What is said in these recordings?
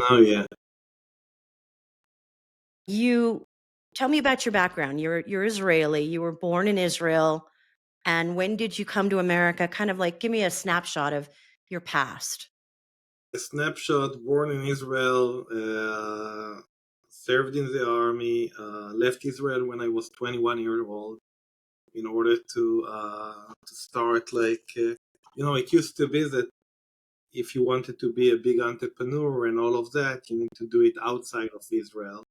Oh yeah. You tell me about your background. You're Israeli. You were born in Israel. And when did you come to America? Kind of like give me a snapshot of your past. A snapshot: born in Israel, served in the army, left Israel when I was 21 years old in order to start it used to be that if you wanted to be a big entrepreneur and all of that, you need to do it outside of Israel.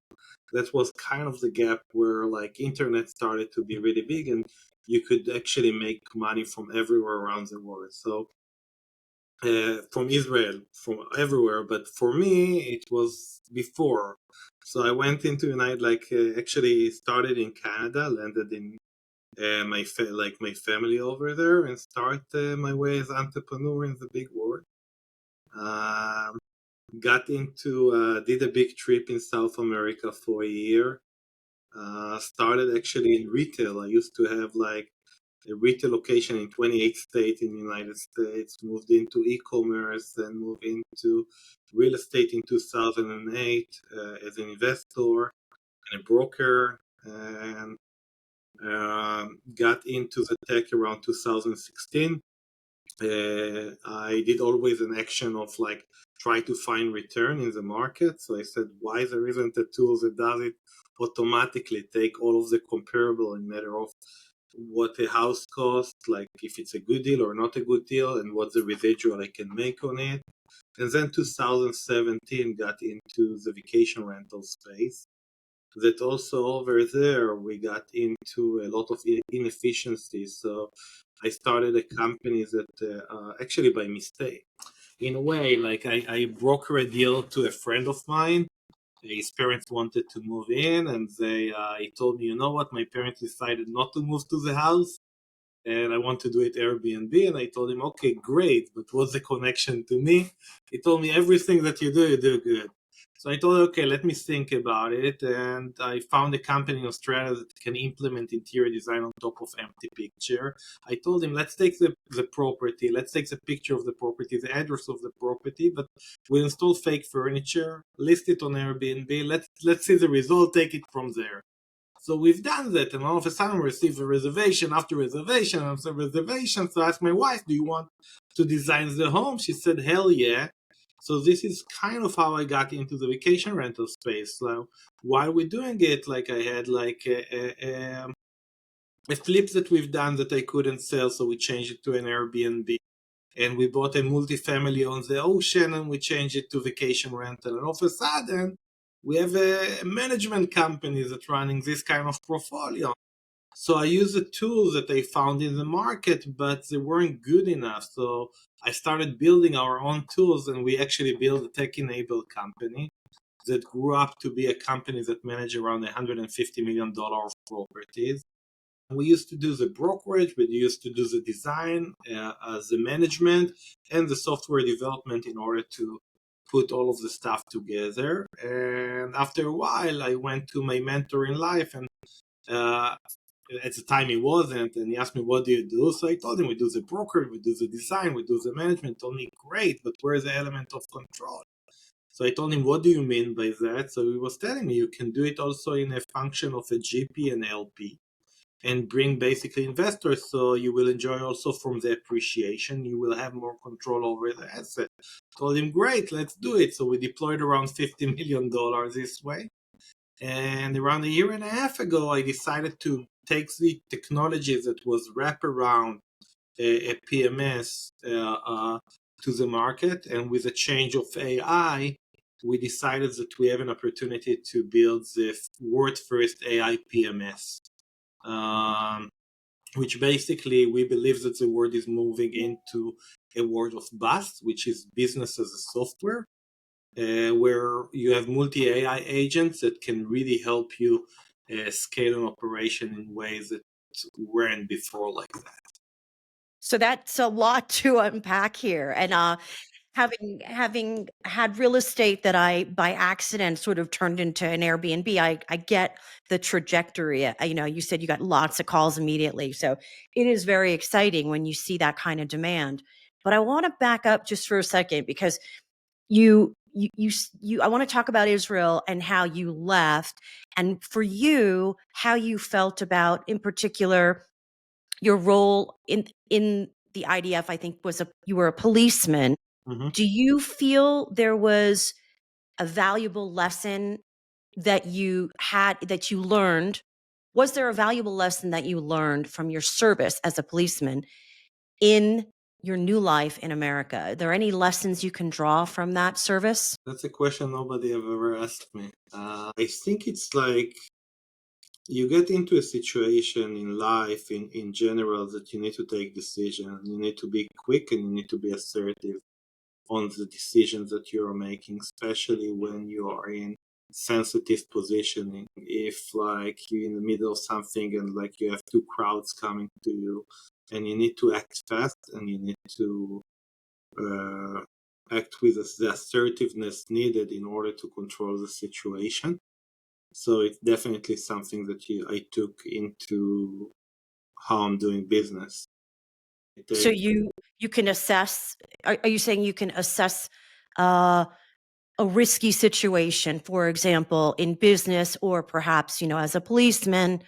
That was kind of the gap where like internet started to be really big and you could actually make money from everywhere around the world. So from Israel, from everywhere. But for me, it was before. So I went into United, actually started in Canada, landed in my family over there, and start my way as entrepreneur in the big world. Um, got into did a big trip in South America for a year. Started actually in retail. I used to have like a retail location in 28 states in the United States, moved into e-commerce, then moved into real estate in 2008 as an investor and a broker, and got into the tech around 2016. I did always an action of like try to find return in the market. So I said, why there isn't a tool that does it automatically, take all of the comparable in matter of what a house costs, like if it's a good deal or not a good deal, and what the residual I can make on it. And then 2017 got into the vacation rental space. That also over there we got into a lot of inefficiencies. So I started a company that actually by mistake, in a way, like I broker a deal to a friend of mine. His parents wanted to move in, and he told me, you know what, my parents decided not to move to the house, and I want to do it Airbnb. And I told him, okay, great, but what's the connection to me? He told me, everything that you do good. So I told him, okay, let me think about it. And I found a company in Australia that can implement interior design on top of empty picture. I told him, let's take the property, let's take the picture of the property, the address of the property, but we'll install fake furniture, list it on Airbnb, let's see the result, take it from there. So we've done that, and all of a sudden we receive a reservation after reservation after reservation. So I asked my wife, do you want to design the home? She said, hell yeah. So this is kind of how I got into the vacation rental space. So while we're doing it, like I had like a flip that we've done that I couldn't sell, so we changed it to an Airbnb. And we bought a multifamily on the ocean, and we changed it to vacation rental. And all of a sudden, we have a management company that's running this kind of portfolio. So I used the tools that I found in the market, but they weren't good enough. So I started building our own tools, and we actually built a tech-enabled company that grew up to be a company that managed around $150 million of properties. We used to do the brokerage, we used to do the design, the management, and the software development in order to put all of the stuff together. And after a while, I went to my mentor in life, and uh, at the time he wasn't, and he asked me, what do you do? So I told him, we do the broker, we do the design, we do the management. He told me, great, but where's the element of control? So I told him, what do you mean by that? So he was telling me, you can do it also in a function of a GP and LP, and bring basically investors, so you will enjoy also from the appreciation. You will have more control over the asset. Told him, great, let's do it. So we deployed around $50 million this way. And around a year and a half ago, I decided to take the technology that was wrapped around a PMS to the market. And with the change of AI, we decided that we have an opportunity to build the world first AI PMS. Which basically we believe that the world is moving into a world of BaaS, which is business as a software, where you have multi-AI agents that can really help you scale an operation in ways that weren't before like that. So that's a lot to unpack here. And having had real estate that I by accident sort of turned into an Airbnb, I get the trajectory. You said you got lots of calls immediately. So it is very exciting when you see that kind of demand. But I want to back up just for a second, because you I want to talk about Israel and how you left, and for you, how you felt about, in particular, your role in the IDF. I think you were a policeman. Mm-hmm. Do you feel there was a valuable lesson that you learned? Was there a valuable lesson that you learned from your service as a policeman in your new life in America? Are there any lessons you can draw from that service? That's a question nobody have ever asked me. I think it's like you get into a situation in life in general that you need to take decisions. You need to be quick and you need to be assertive on the decisions that you're making, especially when you are in sensitive positioning. If like you're in the middle of something and like you have two crowds coming to you and you need to act fast and you need to act with the assertiveness needed in order to control the situation. So it's definitely something that I took into how I'm doing business. So you can assess. Are you saying you can assess uh, a risky situation, for example, in business, or perhaps as a policeman,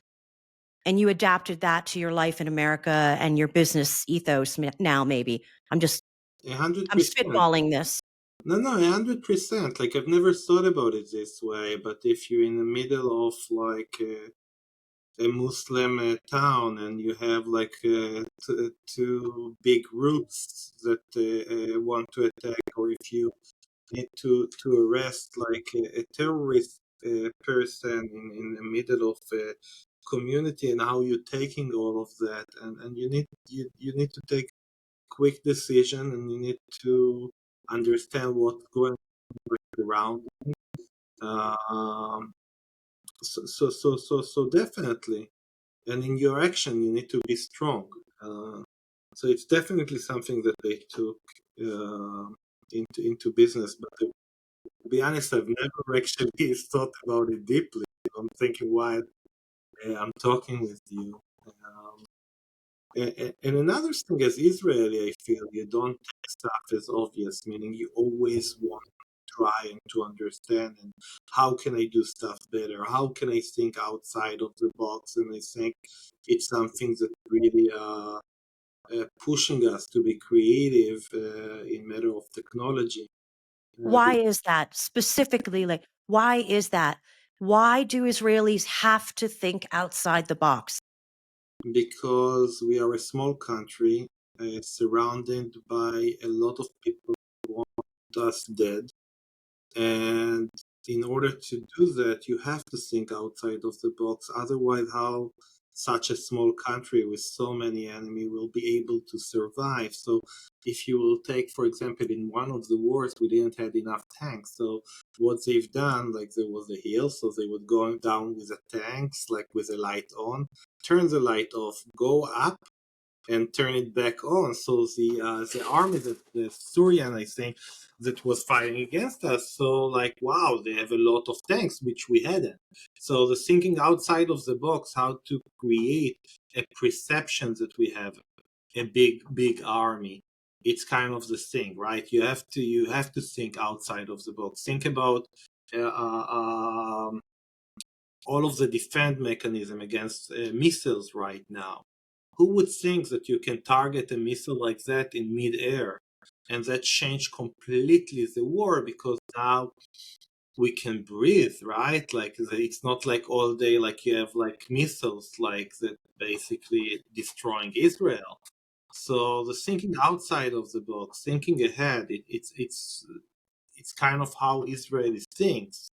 and you adapted that to your life in America and your business ethos now? Maybe I'm 100%. spitballing this. No, 100%. Like I've never thought about it this way, but if you're in the middle of like a Muslim town and you have like two big groups that want to attack, or if you need to arrest like a terrorist person in the middle of a community, and how you're taking all of that, and you need to take quick decision, and you need to understand what's going around. Um, so definitely, and in your action, you need to be strong. So it's definitely something that they took into business. But to be honest, I've never actually thought about it deeply. I'm thinking while I'm talking with you. And another thing, as Israeli, I feel you don't take stuff as obvious, meaning you always want to try and to understand, and how can I do stuff better? How can I think outside of the box? And I think it's something that really pushing us to be creative in matter of technology. Why is that specifically? Like, why is that? Why do Israelis have to think outside the box? Because we are a small country surrounded by a lot of people who want us dead. And in order to do that, you have to think outside of the box. Otherwise, how such a small country with so many enemies will be able to survive? So, if you will take, for example, in one of the wars, we didn't have enough tanks. So, what they've done, like there was a hill, so they would go down with the tanks, like with the light on, turn the light off, go up, and turn it back on. So the army that the Syrian, I think, that was fighting against us. So like, wow, they have a lot of tanks, which we hadn't. So the thinking outside of the box, how to create a perception that we have a big army. It's kind of the thing, right? You have to think outside of the box. Think about uh, uh, um, all of the defense mechanism against missiles right now. Who would think that you can target a missile like that in mid-air? And that changed completely the war, because now we can breathe, right? Like it's not like all day like you have like missiles like that basically destroying Israel. So the thinking outside of the box, thinking ahead, it's kind of how Israel thinks,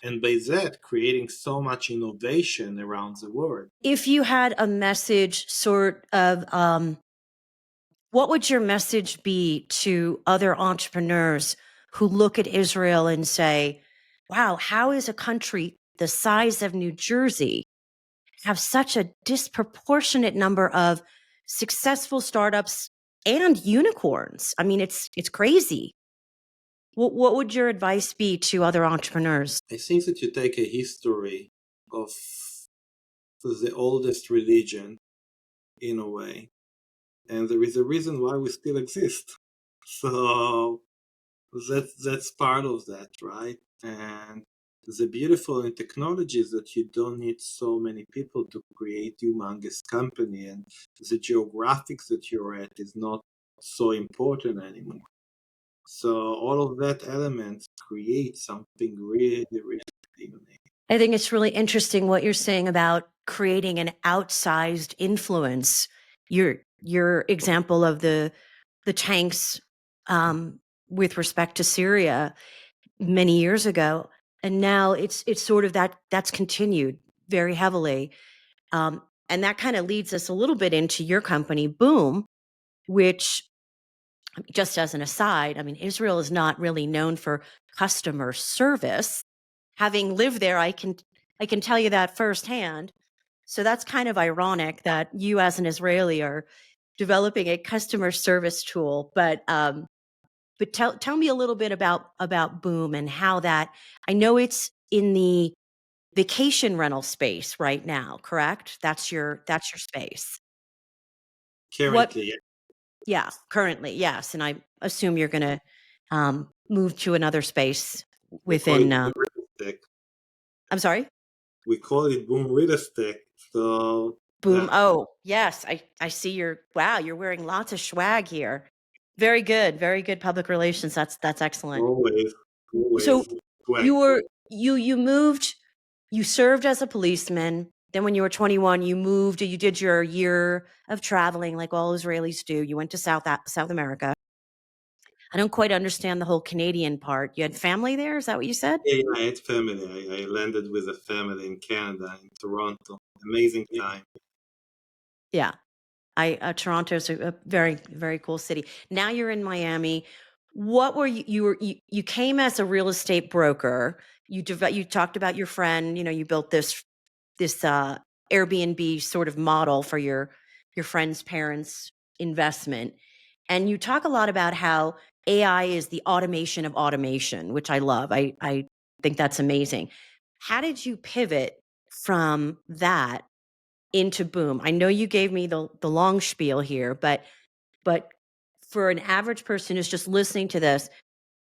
and by that creating so much innovation around the world. If you had a message, sort of, what would your message be to other entrepreneurs who look at Israel and say, wow, how is a country the size of New Jersey have such a disproportionate number of successful startups and unicorns? I mean, it's crazy. What would your advice be to other entrepreneurs? I think that you take a history of the oldest religion in a way, and there is a reason why we still exist. So That's part of that, right? And the beautiful in technology is that you don't need so many people to create humongous company, and the geographics that you're at is not so important anymore. So all of that elements create something really, really unique. I think it's really interesting what you're saying about creating an outsized influence. Your example of the tanks with respect to Syria many years ago, and now it's sort of that's continued very heavily, and that kind of leads us a little bit into your company, Boom, which, just as an aside, I mean, Israel is not really known for customer service. Having lived there, I can tell you that firsthand. So that's kind of ironic that you, as an Israeli, are developing a customer service tool. But tell me a little bit about Boom and how that. I know it's in the vacation rental space right now, correct? That's your space. What? Currently, Yeah, currently, yes, and I assume you're going to move to another space we call it within. boom real estate. I'm sorry. We call it boom real estate. So Boom. yeah, Oh, yes. I see wow, you're wearing lots of swag here. Very good. Very good public relations. That's excellent. always, So always swag. you moved, you served as a policeman. Then when you were 21, you did your year of traveling like all Israelis do. You went to South America. I don't quite understand the whole Canadian part. You had family there? Is that what you said? Yeah, yeah, I had family. I landed with a family in Canada, in Toronto. Amazing time. Yeah. Toronto's a very, very cool city. Now you're in Miami. What were you came as a real estate broker. You talked about your friend, you built this Airbnb sort of model for your friend's parents' investment. And you talk a lot about how AI is the automation of automation, which I love. I think that's amazing. How did you pivot from that into Boom? I know you gave me the long spiel here, but for an average person who's just listening to this,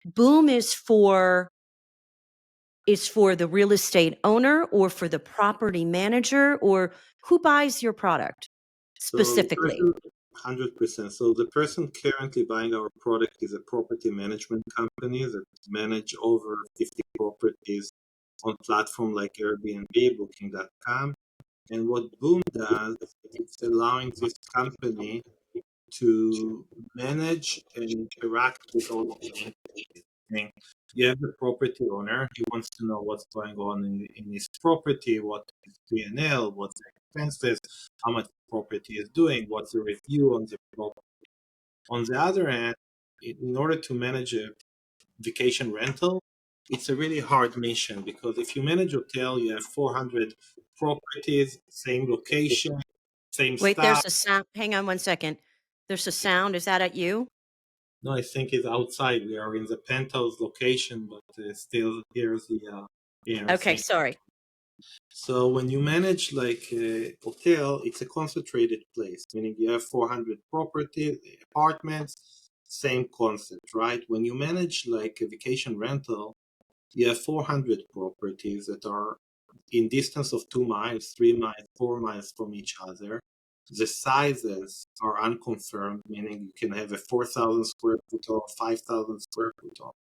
Boom is for the real estate owner or for the property manager, or who buys your product So the specifically? person, 100%. So the person currently buying our product is a property management company that manage over 50 properties on platform like Airbnb, Booking.com. And what Boom does, it's allowing this company to manage and interact with all of the entities. You have the property owner. He wants to know what's going on in his property, what is P&L, what's the expenses, how much the property is doing, what's the review on the property. On the other hand, in order to manage a vacation rental, it's a really hard mission because if you manage hotel, you have 400 properties, same location, same Wait, staff. there's a sound. Hang on one second. There's a sound. Is that at you? No, I think it's outside. We are in the penthouse location, but still here's the Okay, thing. sorry. So when you manage like a hotel, it's a concentrated place, meaning you have 400 property apartments, same concept, right? When you manage like a vacation rental, you have 400 properties that are in distance of 2 miles, 3 miles, 4 miles from each other. The sizes are unconfirmed, meaning you can have a 4,000 square foot or 5,000 square foot of,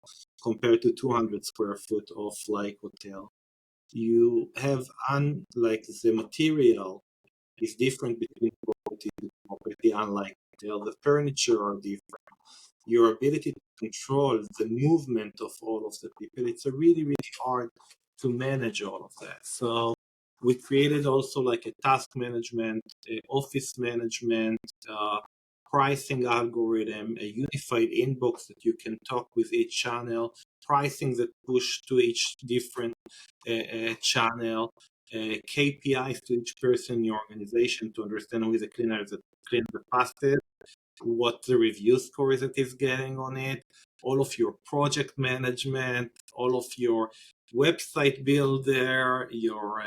compared to 200 square foot of like hotel. You have like the material is different between property to property, unlike hotel. The furniture are different. Your ability to control the movement of all of the people, it's a really, really hard to manage all of that. So we created also like a task management, a office management, pricing algorithm, a unified inbox that you can talk with each channel, pricing that push to each different channel, KPIs to each person in your organization to understand who is the cleaner that cleans the fastest, what the review score is that is getting on it, all of your project management, all of your website builder, your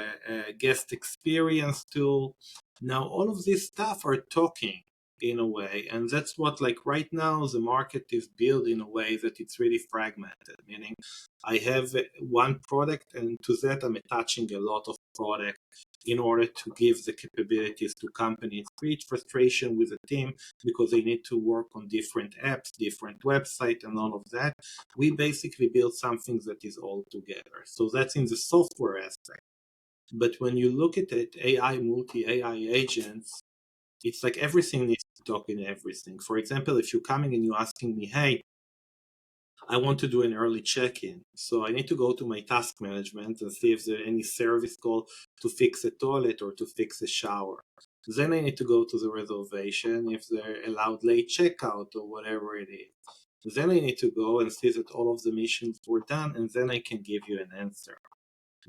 guest experience tool. Now, all of this stuff are talking. in a way. And that's what, like right now, the market is built in a way that it's really fragmented, meaning I have one product, and to that I'm attaching a lot of product in order to give the capabilities to companies. Create frustration with the team because they need to work on different apps, different websites, and all of that. We basically build something that is all together. So that's in the software aspect. But when you look at it, AI, multi-AI agents, it's like everything needs to talk in everything. For example, if you're coming and you're asking me, hey, I want to do an early check-in. So I need to go to my task management and see if there's any service call to fix a toilet or to fix a shower. Then I need to go to the reservation if they're allowed late checkout or whatever it is. Then I need to go and see that all of the missions were done, and then I can give you an answer.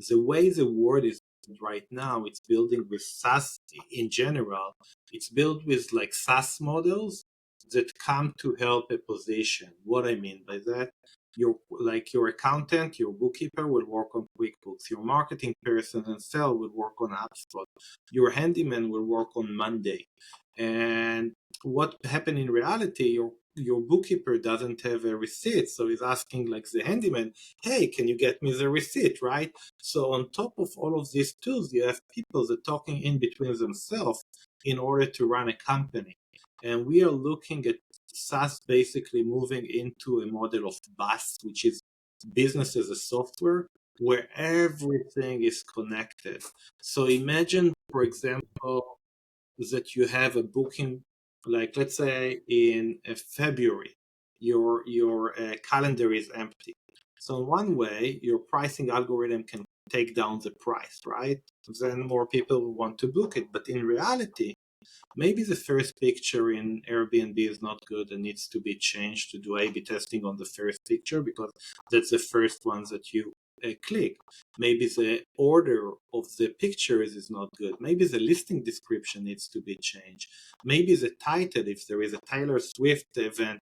The way the world is right now, it's building with SaaS in general. It's built with like SaaS models that come to help a position. What I mean by that, your accountant, your bookkeeper will work on QuickBooks. Your marketing person and sale will work on HubSpot. Your handyman will work on Monday. And what happened in reality, your bookkeeper doesn't have a receipt, so he's asking like the handyman, hey, can you get me the receipt, right? So on top of all of these tools, you have people that are talking in between themselves in order to run a company. And we are looking at SaaS basically moving into a model of BaaS, which is business as a software, where everything is connected. So imagine, for example, that you have a booking, like let's say in February, your calendar is empty. So one way, your pricing algorithm can take down the price, right? Then more people will want to book it. But in reality, maybe the first picture in Airbnb is not good and needs to be changed to do A/B testing on the first picture because that's the first one that you click. Maybe the order of the pictures is not good. Maybe the listing description needs to be changed. Maybe the title, if there is a Taylor Swift event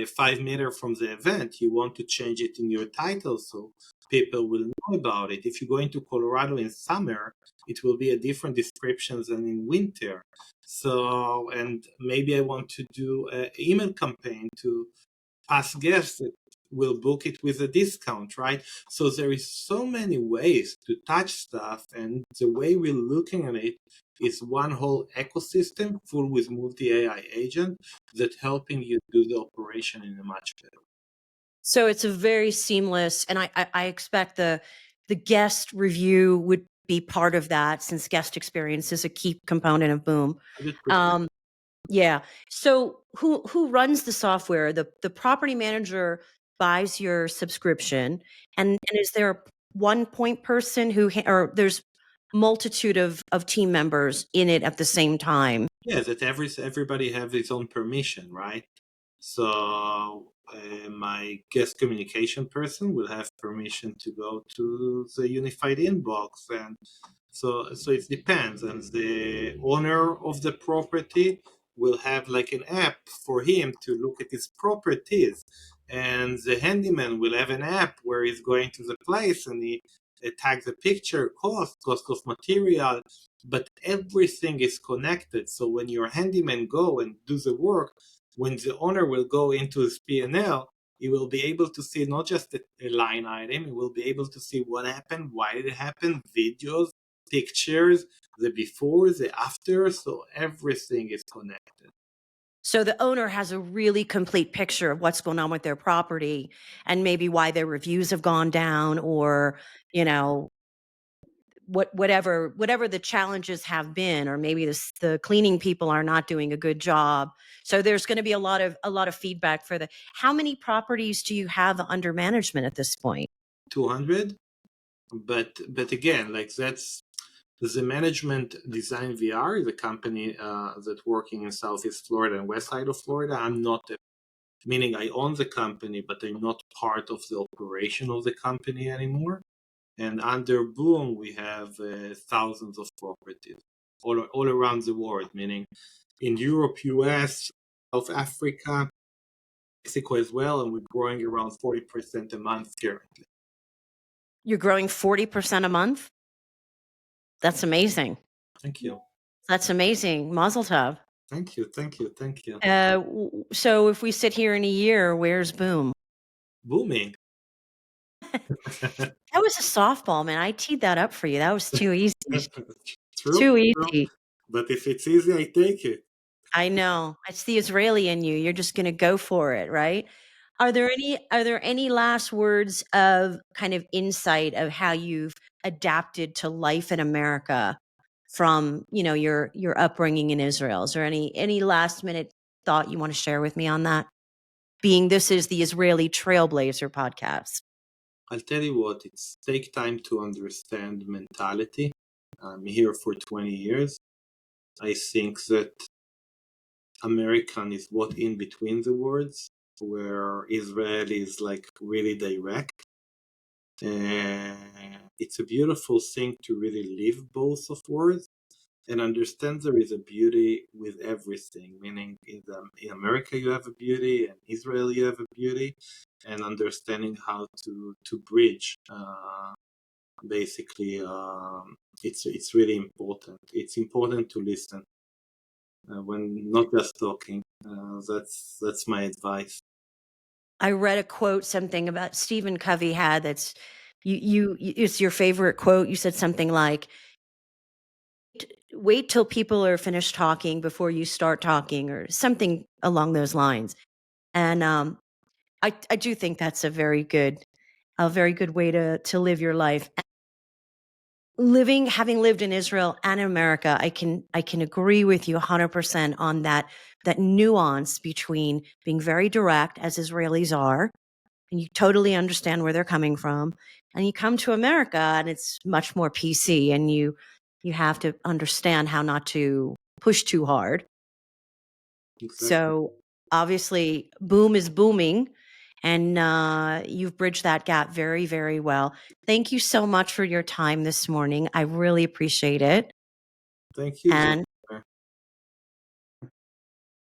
5 meters from the event, you want to change it in your title so people will know about it. If you go into Colorado in summer, it will be a different description than in winter. So, and maybe I want to do an email campaign to past guests that will book it with a discount, right? So there is so many ways to touch stuff, and the way we're looking at it is one whole ecosystem full with multi-AI agent that helping you do the operation in a much better way. So it's a very seamless, and I expect the guest review would be part of that, since guest experience is a key component of Boom. 100%. Yeah. So who runs the software? The property manager buys your subscription, and is there one point person or there's multitude of team members in it at the same time? Yeah, that everybody have its own permission, right? So my guest communication person will have permission to go to the unified inbox, and so it depends. And the owner of the property will have like an app for him to look at his properties, and the handyman will have an app where he's going to the place and he tags the picture, cost of material, but everything is connected. So when your handyman go and do the work, when the owner will go into his P&L, he will be able to see not just a line item, he will be able to see what happened, why did it happen, videos, pictures, the before, the after, so everything is connected. So the owner has a really complete picture of what's going on with their property, and maybe why their reviews have gone down, or, you know, whatever the challenges have been, or maybe the cleaning people are not doing a good job. So there's going to be a lot of feedback for how many properties do you have under management at this point? 200, but again, like that's the management design VR is a company that's working in Southeast Florida and west side of Florida. I'm not meaning I own the company, but I'm not part of the operation of the company anymore. And under Boom, we have thousands of properties all around the world, meaning in Europe, US, South Africa, Mexico as well, and we're growing around 40% a month currently. You're growing 40% a month? That's amazing. Thank you. That's amazing. Mazel tov. Thank you, thank you, thank you. So if we sit here in a year, where's Boom? Booming. That was a softball, man. I teed that up for you. That was too easy. True, Too true. easy. But if it's easy, I take it. I know. It's the Israeli in you. You're just going to go for it, right? Are there any last words of kind of insight of how you've adapted to life in America from, your upbringing in Israel? Is there any last minute thought you want to share with me on that? Being this is the Israeli Trailblazer podcast. I'll tell you what, it's take time to understand mentality. I'm here for 20 years. I think that American is what in between the words, where Israel is like really direct. It's a beautiful thing to really live both of words and understand there is a beauty with everything, meaning in America you have a beauty, and Israel you have a beauty, and understanding how to bridge. Basically, it's really important. It's important to listen when not just talking. That's my advice. I read a quote, something about Stephen Covey had that's it's your favorite quote. You said something like, wait till people are finished talking before you start talking, or something along those lines. And I do think that's a very good way to live your life. Having lived in Israel and in America, I can agree with you 100% on that nuance between being very direct, as Israelis are, and you totally understand where they're coming from, and you come to America and it's much more PC, and you have to understand how not to push too hard. Exactly. So obviously Boom is booming, and you've bridged that gap very, very well. Thank you so much for your time this morning. I really appreciate it. Thank you. And